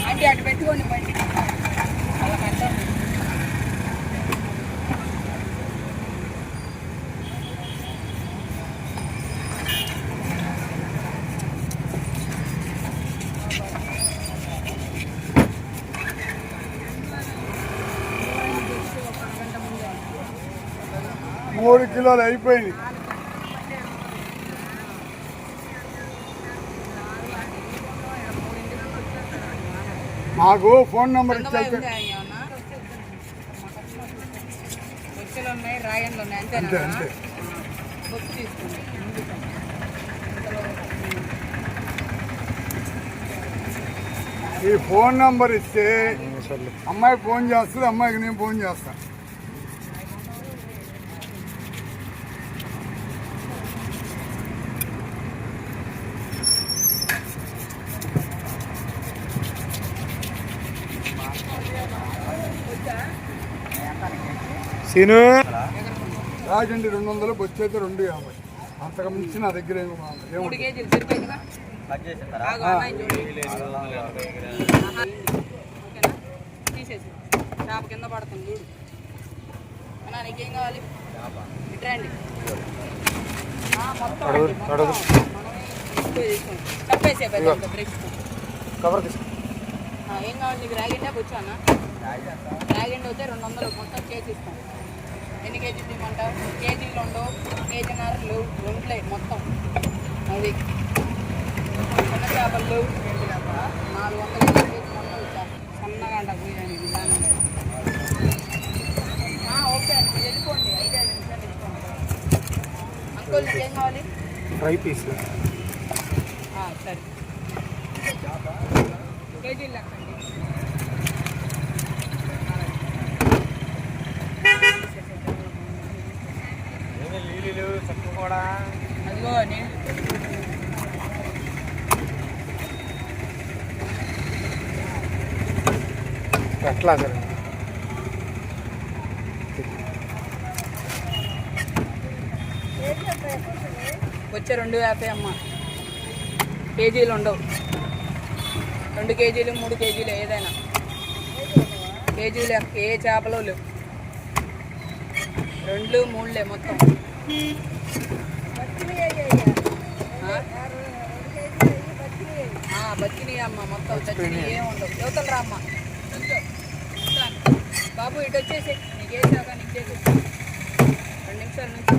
అంటే అటు పెట్టుకోండి బండి అలా పెట్టండి. మూడు కిలోలు అయిపోయింది. మాకు ఫోన్ నెంబర్ ఇచ్చి అంతే అంతే. ఈ ఫోన్ నెంబర్ ఇస్తే అమ్మాయి ఫోన్ చేస్తుంది, అమ్మాయికి నేను ఫోన్ చేస్తాను. సీను రాజండి 200, బొచ్చైతే 250. అంతకు మించి నా దగ్గర కింద పడుతుంది చూడు. నీకేం కావాలి? ఇట్రండి చెప్పేసే బ్రేక్ కవర్ ఏం కావాలి నీకు? రాగిండే వచ్చానా? రాగిండి వస్తే 200 మొత్తం కేజీ ఇస్తాం. ఎన్ని కేజీలు ఇవ్వమంటావు? కేజీలు ఉండవు, కేజీన్నరలు రెండులే మొత్తం. అది చిన్న చేపలు 400 కేజీ మొత్తం ఇచ్చా. సన్నగా అంట పోయాను. ఓకే అండి, మీరు వెళ్ళిపోండి. 5-5 నిమిషాలు వెళ్ళిపోండి. అంకుల్ నీకేం కావాలి? Fry piece. సరే కేజీలు లెక్కండి. అదిగో ఎట్లా సరే వచ్చే 250 అమ్మ. కేజీలు ఉండవు. 2 కేజీలు 3 కేజీలు ఏదైనా కేజీలు ఏ చేపలు లేవు. 2, 3 మొత్తం. బచ్చిని అమ్మ మొత్తం చచ్చిని ఏమి ఉండవు. యువతలు రా అమ్మ. బాబు ఇటు వచ్చేసి నీకు వేసాక నీకు చేసేసి 2 నిమిషాల నుంచి